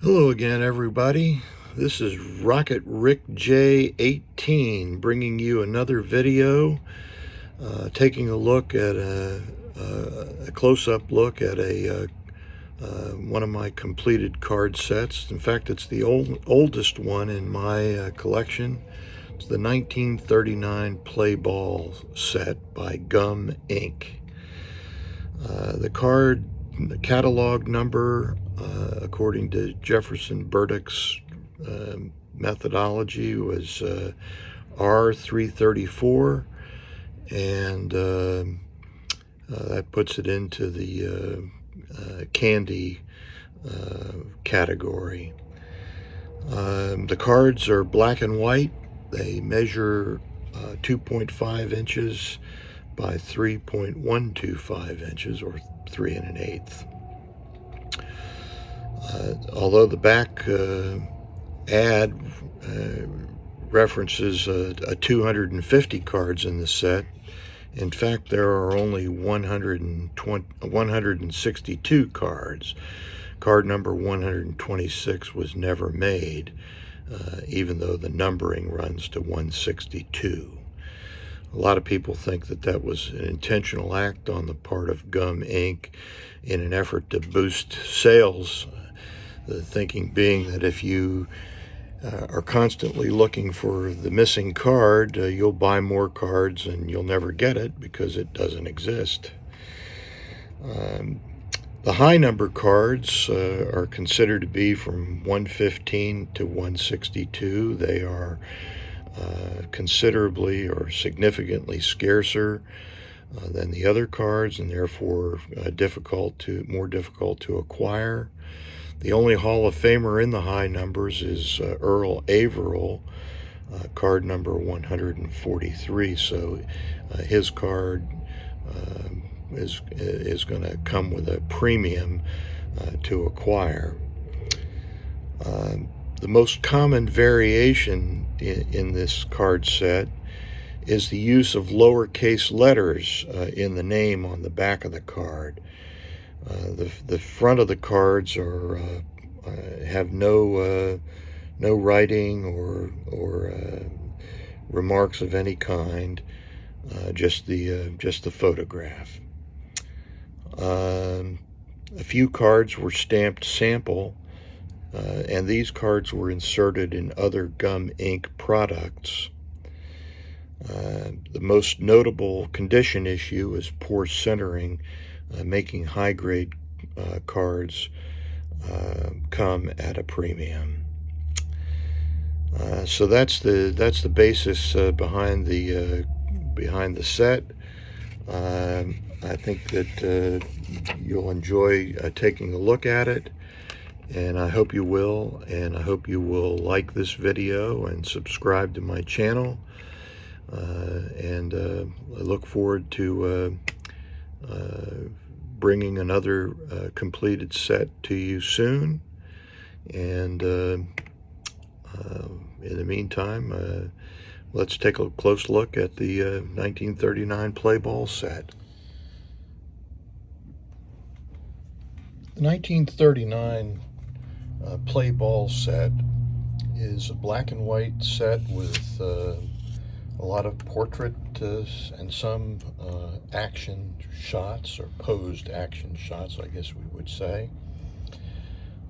Hello again, everybody. This is Rocket Rick J18 bringing you another video, taking a look at a close-up look at one of my completed card sets. In fact, it's the oldest one in my collection. It's the 1939 Play Ball set by Gum Inc. The catalog number, according to Jefferson Burdick's methodology, was R334, and that puts it into the candy category. The cards are black and white. They measure 2.5 inches by 3.125 inches, or 3 1/8. Although the back ad references 250 cards in the set, in fact there are only 162 cards. Card number 126 was never made, even though the numbering runs to 162. A lot of people think that that was an intentional act on the part of Gum Inc. in an effort to boost sales. The thinking being that if you are constantly looking for the missing card, you'll buy more cards and you'll never get it because it doesn't exist. The high number cards are considered to be from 115 to 162. They are considerably or significantly scarcer than the other cards, and therefore more difficult to acquire. The only Hall of Famer in the high numbers is Earl Averill, card number 143. So his card is going to come with a premium to acquire. The most common variation in this card set is the use of lowercase letters in the name on the back of the card. The front of the cards have no writing or remarks of any kind, just the photograph. A few cards were stamped sample. And these cards were inserted in other Gum Inc. products. The most notable condition issue is poor centering, making high-grade cards come at a premium. So that's the basis behind the set. I think that you'll enjoy taking a look at it. And I hope you will, and I hope you will like this video and subscribe to my channel. I look forward to bringing another completed set to you soon. And in the meantime, let's take a close look at the 1939 Play Ball set. The 1939 Play Ball set is a black and white set with a lot of portrait and some action shots, or posed action shots, I guess we would say.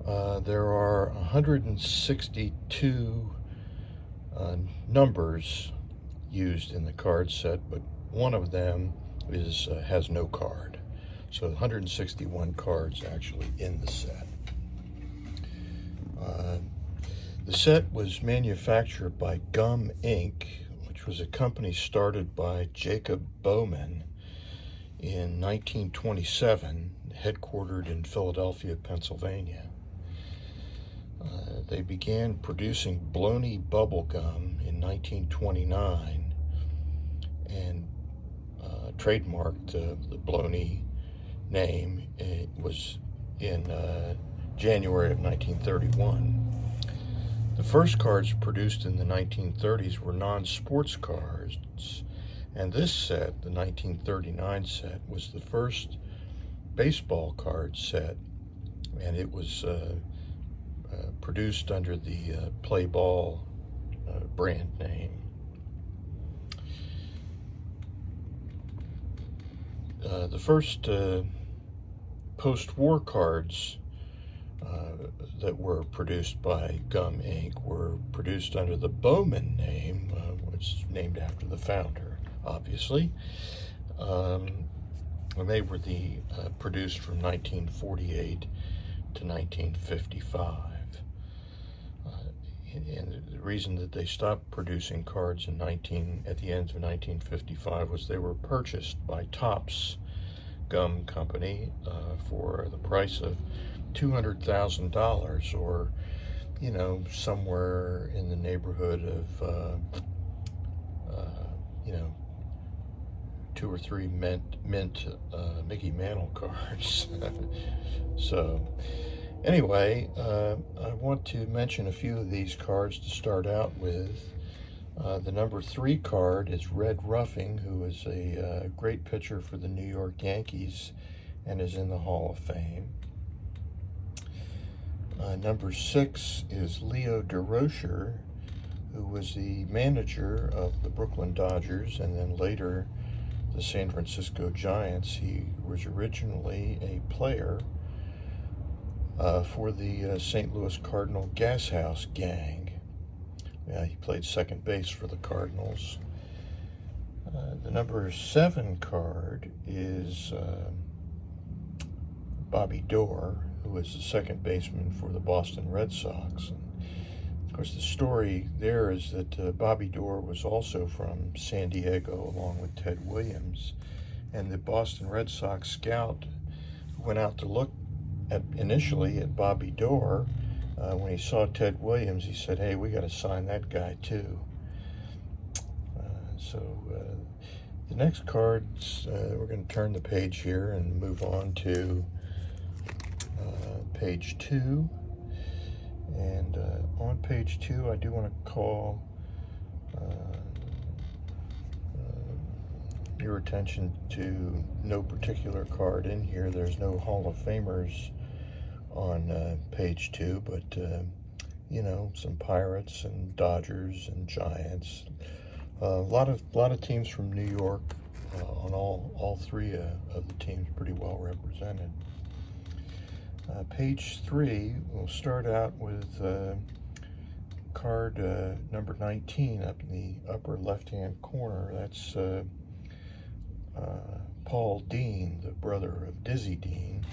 There are 162 numbers used in the card set, but one of them has no card. So 161 cards actually in the set. The set was manufactured by Gum Inc., which was a company started by Jacob Bowman in 1927, headquartered in Philadelphia, Pennsylvania. They began producing Bloney bubble gum in 1929 and trademarked the Bloney name. It was in January of 1931. The first cards produced in the 1930s were non-sports cards, and this set, the 1939 set, was the first baseball card set, and it was produced under the Play Ball brand name. The first post-war cards that were produced by Gum Inc. were produced under the Bowman name, which is named after the founder, obviously. And they were produced from 1948 to 1955. And the reason that they stopped producing cards at the end of 1955 was they were purchased by Topps Gum Company for the price of $200,000, or somewhere in the neighborhood of 2 or 3 mint Mickey Mantle cards. So anyway, I want to mention a few of these cards to start out with. The number 3 card is Red Ruffing, who is a great pitcher for the New York Yankees and is in the Hall of Fame. Number 6 is Leo Durocher, who was the manager of the Brooklyn Dodgers and then later the San Francisco Giants. He was originally a player for the St. Louis Cardinal Gas House Gang. He played second base for the Cardinals. The number 7 card is Bobby Doerr, who was the second baseman for the Boston Red Sox. And of course, the story there is that Bobby Doerr was also from San Diego along with Ted Williams, and the Boston Red Sox scout who went out to look initially at Bobby Doerr, when he saw Ted Williams, he said, "Hey, we got to sign that guy too." The next cards, we're going to turn the page here and move on to page 2. And on page 2, I do want to call your attention to no particular card in here. There's no Hall of Famers on page 2, but some Pirates and Dodgers and Giants. A lot of teams from New York on all 3 of the teams, pretty well represented. Page 3, we'll start out with card number 19 up in the upper left-hand corner. That's Paul Dean, the brother of Dizzy Dean,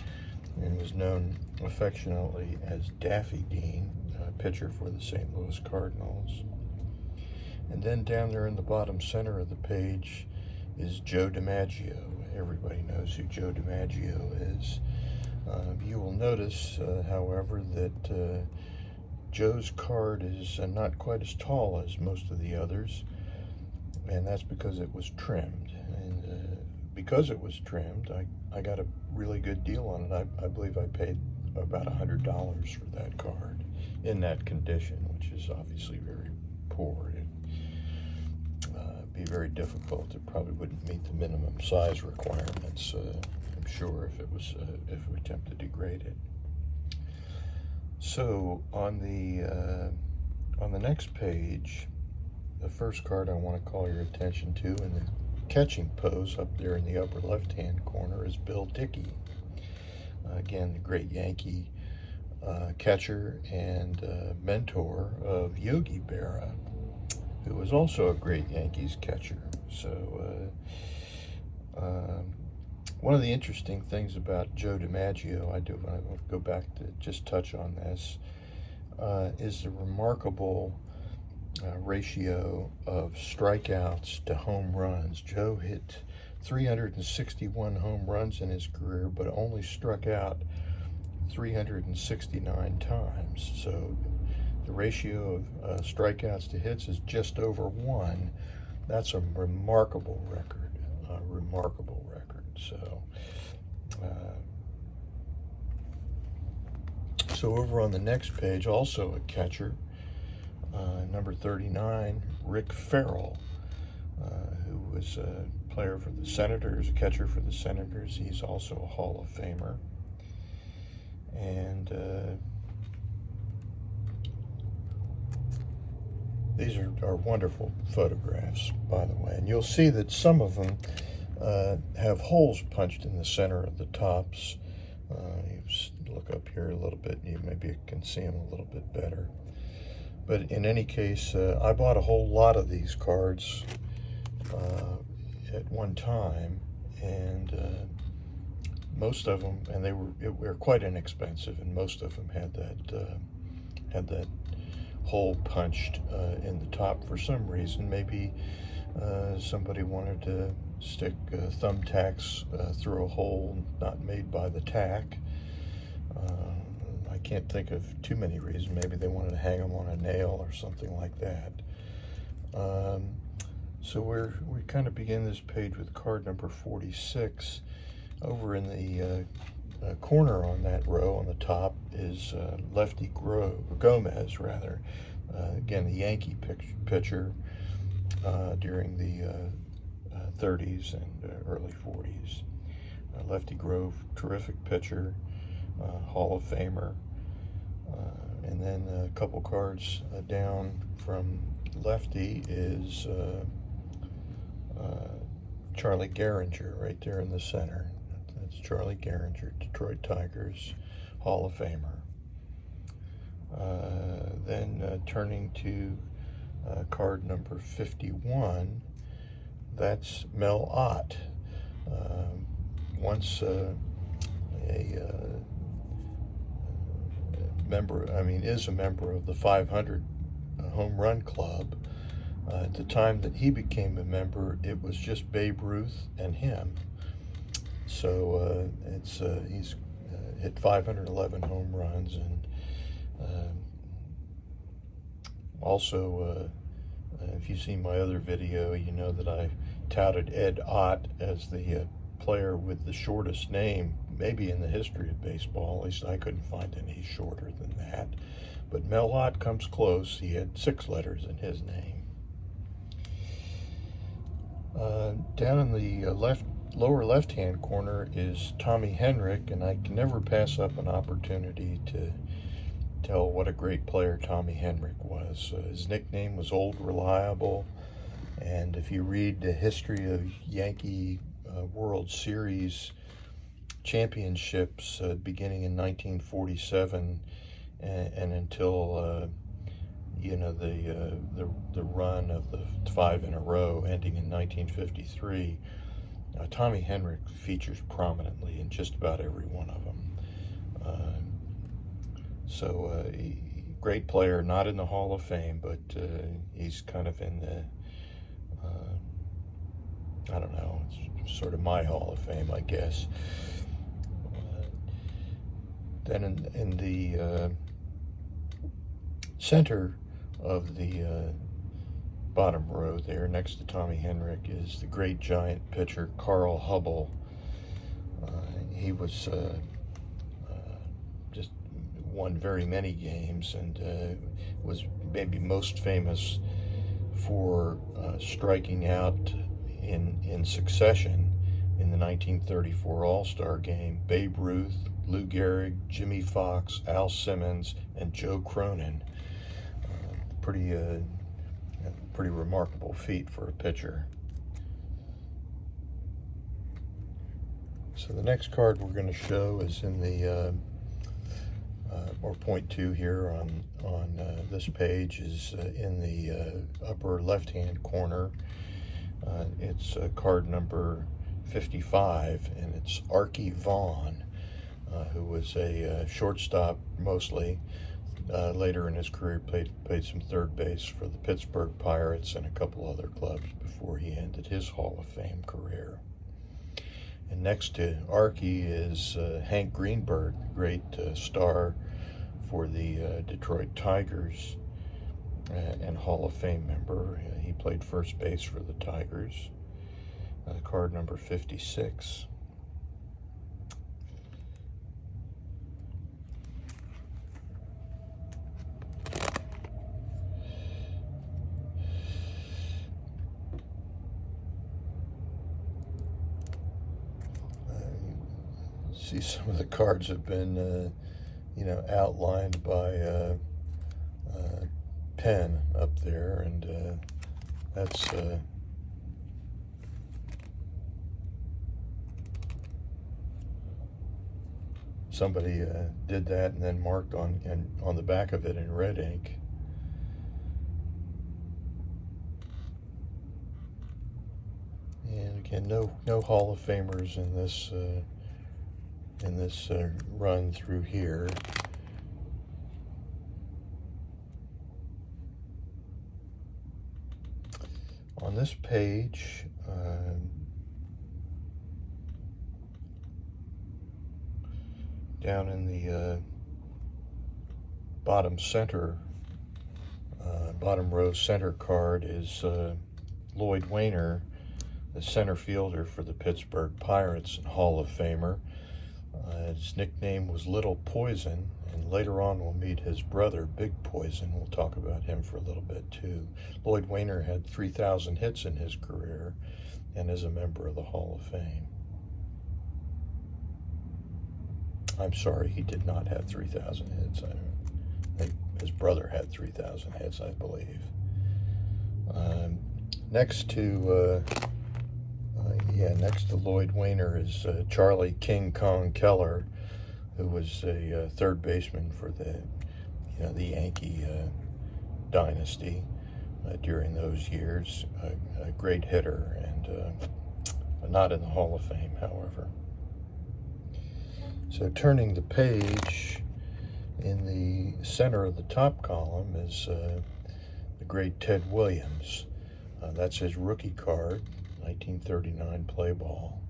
and was known affectionately as Daffy Dean, pitcher for the St. Louis Cardinals. And then down there in the bottom center of the page is Joe DiMaggio. Everybody knows who Joe DiMaggio is. You will notice, however, that Joe's card is not quite as tall as most of the others, and that's because it was trimmed. And because it was trimmed, I got a really good deal on it. I believe I paid about $100 for that card in that condition, which is obviously very poor. It'd be very difficult. It probably wouldn't meet the minimum size requirements, I'm sure, if we attempted to grade it. So on the next page, the first card I want to call your attention to in the catching pose up there in the upper left-hand corner is Bill Dickey. Again, the great Yankee catcher and mentor of Yogi Berra, who was also a great Yankees catcher. So one of the interesting things about Joe DiMaggio, I want to go back to just touch on this, is the remarkable ratio of strikeouts to home runs. Joe hit 361 home runs in his career, but only struck out 369 times. So the ratio of strikeouts to hits is just over 1. That's a remarkable record, remarkable record. So over on the next page, also a catcher, number 39, Rick Farrell, who was a player for the Senators, a catcher for the Senators. He's also a Hall of Famer. And These are wonderful photographs, by the way, and you'll see that some of them have holes punched in the center of the tops. You just look up here a little bit, and you maybe can see them a little bit better. But in any case, I bought a whole lot of these cards at one time, and most of them, and they were quite inexpensive, and most of them had that hole punched in the top for some reason. Maybe somebody wanted to stick thumbtacks through a hole not made by the tack. I can't think of too many reasons. Maybe they wanted to hang them on a nail or something like that. So we kind of begin this page with card number 46. Over in the corner on that row on the top is Lefty Gomez, rather. Again, the Yankee pitcher during the 30s and early 40s. Lefty Grove, terrific pitcher, Hall of Famer. And then a couple cards down from Lefty is Charlie Gehringer, right there in the center. That's Charlie Gehringer, Detroit Tigers, Hall of Famer. Then turning to card number 51, that's Mel Ott. Once is a member of the 500 home run club. At the time that he became a member, it was just Babe Ruth and him. So he's hit 511 home runs, and also, if you've seen my other video, you know that I touted Ed Ott as the player with the shortest name, maybe in the history of baseball. At least I couldn't find any shorter than that. But Mel Ott comes close. He had 6 letters in his name. Down in the lower left-hand corner is Tommy Henrich, and I can never pass up an opportunity to tell what a great player Tommy Henrich was. His nickname was Old Reliable, and if you read the history of Yankee World Series championships beginning in 1947 and until the run of the 5 in a row ending in 1953, Tommy Henrich features prominently in just about every one of them. Great player, not in the Hall of Fame, but he's kind of in the, I don't know, it's sort of my Hall of Fame, I guess. Then in the center of the bottom row there, next to Tommy Henrich, is the great giant pitcher Carl Hubbell. He was just won very many games, and was maybe most famous for striking out in succession in the 1934 All-Star Game Babe Ruth, Lou Gehrig, Jimmy Fox, Al Simmons, and Joe Cronin. Pretty remarkable feat for a pitcher. So the next card we're going to show is in the or point to here on this page is in the upper left-hand corner. It's card number 55, and it's Arky Vaughan, who was a shortstop mostly. Later in his career, played some third base for the Pittsburgh Pirates and a couple other clubs before he ended his Hall of Fame career. And next to Arky is Hank Greenberg, great star for the Detroit Tigers and Hall of Fame member. He played first base for the Tigers. Card number 56. See, some of the cards have been, outlined by pen up there, and that's somebody did that and then marked on the back of it in red ink. And again, no Hall of Famers in this run through here. On this page, down in the bottom row center card is Lloyd Waner, the center fielder for the Pittsburgh Pirates and Hall of Famer. His nickname was Little Poison, and later on we'll meet his brother, Big Poison. We'll talk about him for a little bit too. Lloyd Waner had 3,000 hits in his career and is a member of the Hall of Fame. I'm sorry, he did not have 3,000 hits. I think his brother had 3,000 hits, I believe. Next to Lloyd Waner is Charlie King Kong Keller, who was a third baseman for the Yankee dynasty during those years. A great hitter, and not in the Hall of Fame, however. So turning the page, in the center of the top column is the great Ted Williams. That's his rookie card, 1939 play ball.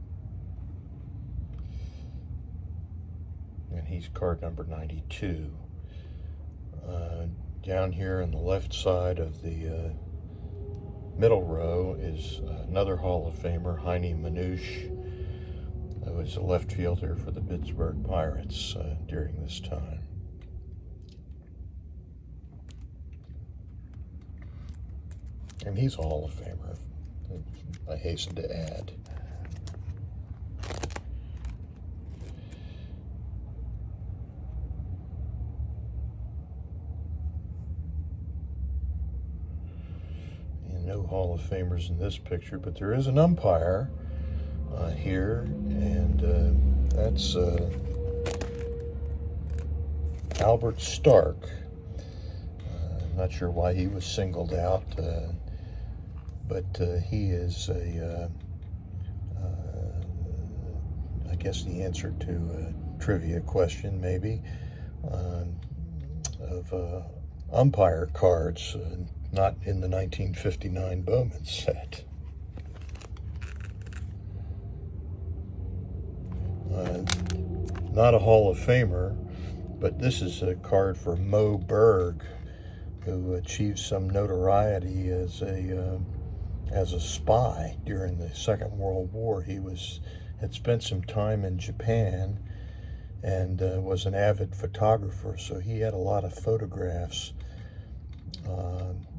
And he's card number 92. Down here on the left side of the middle row is another Hall of Famer, Heine Manouche, who was a left fielder for the Pittsburgh Pirates during this time. And he's a Hall of Famer, I hasten to add. And no Hall of Famers in this picture, but there is an umpire here, and that's Albert Stark. I'm not sure why he was singled out, but he is I guess the answer to a trivia question, maybe, of umpire cards, not in the 1959 Bowman set. Not a Hall of Famer, but this is a card for Moe Berg, who achieved some notoriety as a spy during the Second World War. He had spent some time in Japan and was an avid photographer, so he had a lot of photographs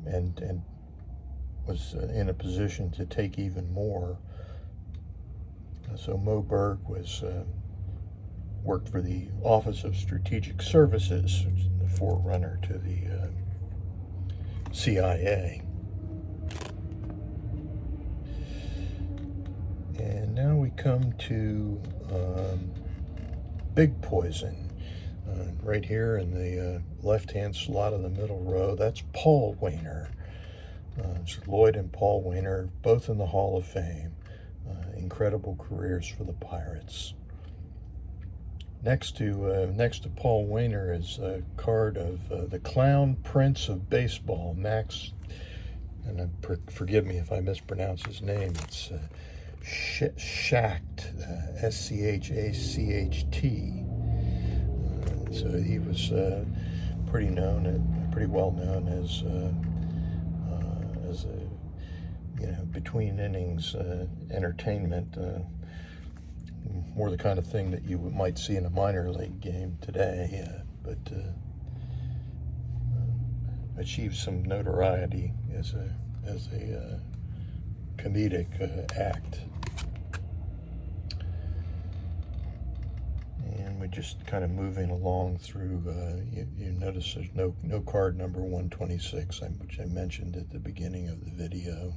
and was in a position to take even more. So Moe Berg worked for the Office of Strategic Services, which is the forerunner to the CIA. And now we come to Big Poison. Right here in the left-hand slot of the middle row, that's Paul Waner. It's Lloyd and Paul Waner, both in the Hall of Fame. Incredible careers for the Pirates. Next to Paul Waner is a card of the Clown Prince of Baseball, Max, and forgive me if I mispronounce his name. It's Schacht, S-C-H-A-C-H-T. So he was pretty well known as a between innings entertainment, more the kind of thing that you might see in a minor league game today, but achieved some notoriety as a comedic act. And we're just kind of moving along through, you Notice there's no card number 126, which I mentioned at the beginning of the video.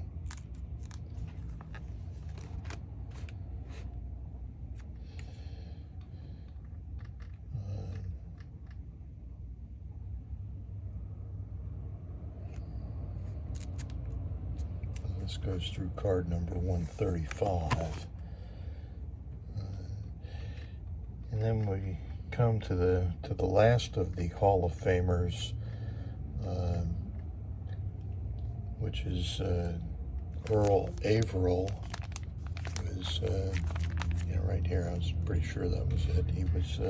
This goes through card number 135. And then we come to the last of the Hall of Famers, which is Earl Averill. Who was, right here, I was pretty sure that was it. He was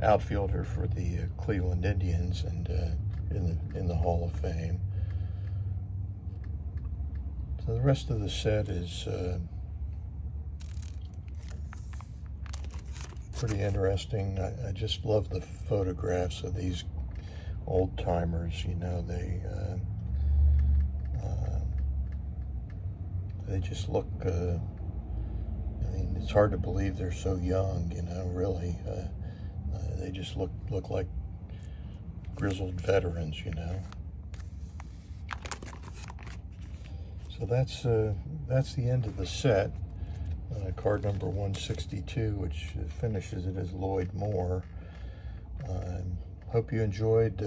outfielder for the Cleveland Indians and in the Hall of Fame. So the rest of the set is pretty interesting. I just love the photographs of these old timers. They just look. It's hard to believe they're so young. Really, they just look like grizzled veterans. So that's the end of the set. Card number 162, which finishes it as Lloyd Moore. Hope you enjoyed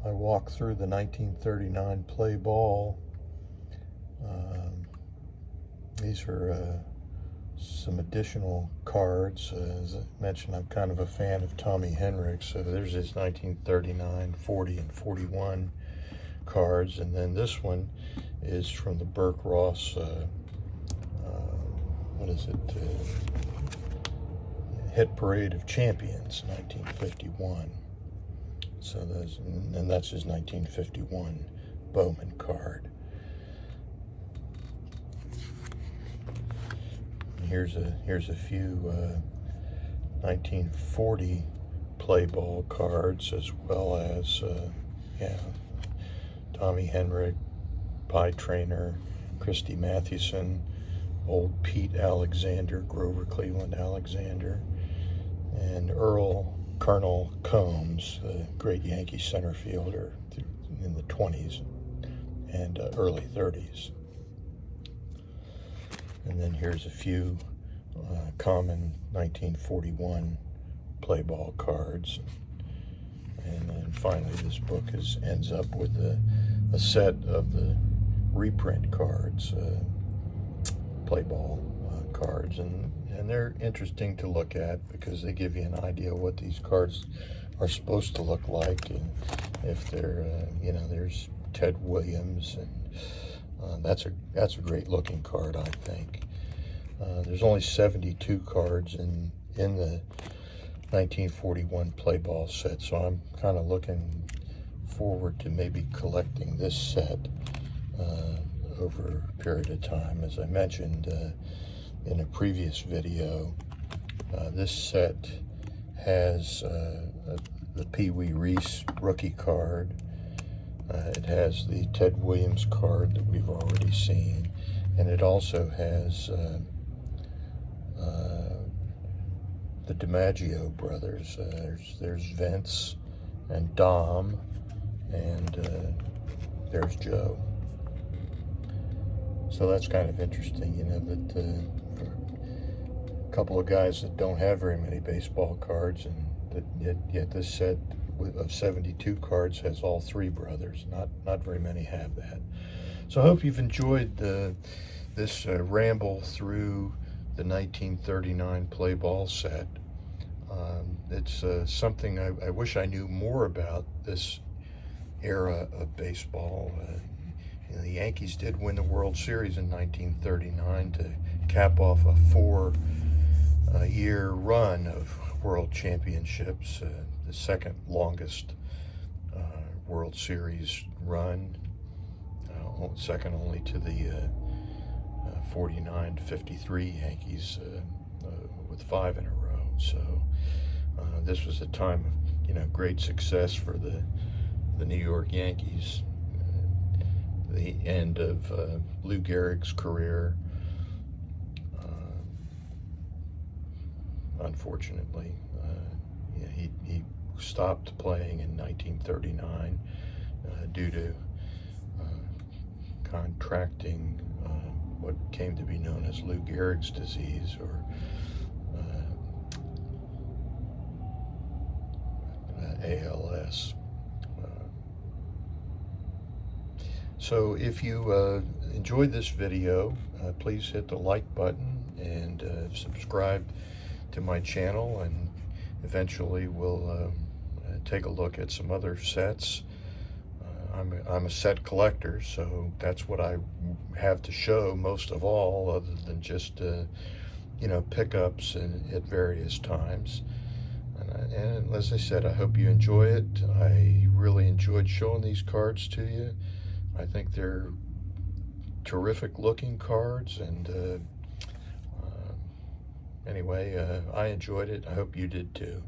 my walk through the 1939 play ball. These are some additional cards. As I mentioned, I'm kind of a fan of Tommy Henrich, so there's his 1939, 40, and 41 cards, and then this one is from the Burke Ross Hit Parade of Champions, 1951. So that's his 1951 Bowman card. And here's a few 1940 play ball cards, as well as Tommy Henrich, Pie Traynor, Christy Mathewson, old Pete Alexander, Grover Cleveland Alexander, and Colonel Combs, the great Yankee center fielder in the 20s and early 30s. And then here's a few common 1941 play ball cards. And then finally, this book ends up with a set of the reprint cards, play ball cards, and they're interesting to look at because they give you an idea of what these cards are supposed to look like, and if they're there's Ted Williams, and that's a great looking card, I think. There's only 72 cards in the 1941 play ball set, so I'm kind of looking forward to maybe collecting this set over a period of time. As I mentioned in a previous video, this set has the Pee Wee Reese rookie card. It has the Ted Williams card that we've already seen, and it also has the DiMaggio brothers. There's Vince and Dom, and there's Joe. So that's kind of interesting, that for a couple of guys that don't have very many baseball cards, and yet this set of 72 cards has all three brothers. Not very many have that. So I hope you've enjoyed this ramble through the 1939 play ball set. It's something I wish I knew more about, this era of baseball. The Yankees did win the World Series in 1939 to cap off a 4-year run of World Championships, the second longest World Series run, second only to the 49-53 Yankees with 5 in a row. So this was a time of great success for the New York Yankees. The end of Lou Gehrig's career, unfortunately. He stopped playing in 1939 due to contracting what came to be known as Lou Gehrig's disease, or ALS. So if you enjoyed this video, please hit the like button and subscribe to my channel, and eventually we'll take a look at some other sets. I'm a set collector, so that's what I have to show most of all, other than just you know, pickups at various times. And as I said, I hope you enjoy it. I really enjoyed showing these cards to you. I think they're terrific looking cards, and anyway, I enjoyed it. I hope you did too.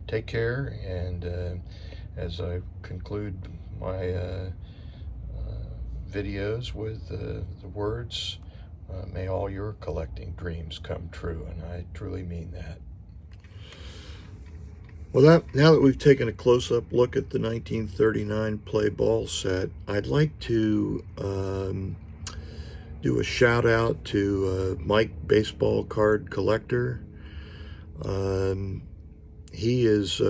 Take care, and as I conclude my videos with the words, may all your collecting dreams come true, and I truly mean that. Well, now that we've taken a close-up look at the 1939 play ball set, I'd like to do a shout-out to Mike, Baseball Card Collector. He is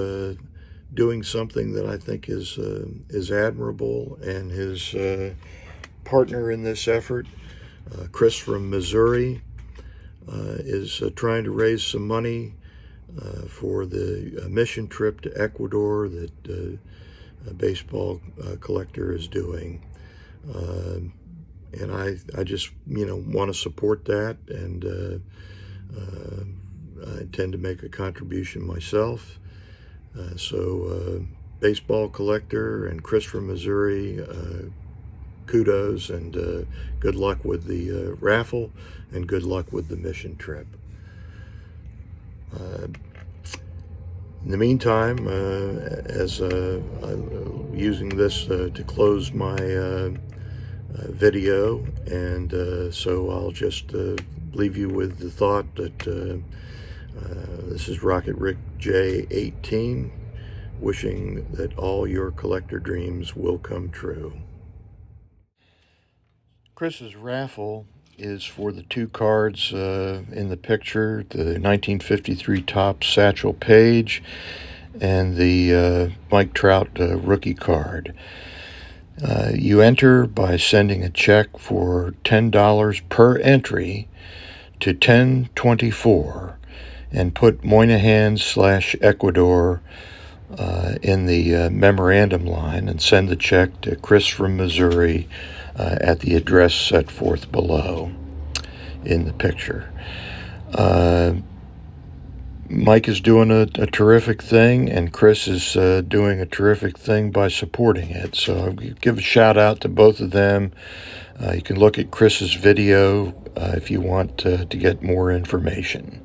doing something that I think is admirable, and his partner in this effort, Chris from Missouri, is trying to raise some money for the mission trip to Ecuador that a baseball collector is doing. And I just, you know, want to support that, and I intend to make a contribution myself. So baseball collector and Chris from Missouri, kudos, and good luck with the raffle, and good luck with the mission trip. In the meantime, as I'm using this to close my video, and so I'll just leave you with the thought that this is Rocket Rick J18, wishing that all your collector dreams will come true. Chris's raffle is for the two cards in the picture, the 1953 Topps Satchel Paige and the Mike Trout rookie card. You enter by sending a check for $10 per entry to 1024 and put Moynihan/Ecuador in the memorandum line, and send the check to Chris from Missouri at the address set forth below in the picture. Mike is doing a terrific thing, and Chris is doing a terrific thing by supporting it. So I'll give a shout out to both of them. You can look at Chris's video if you want to get more information.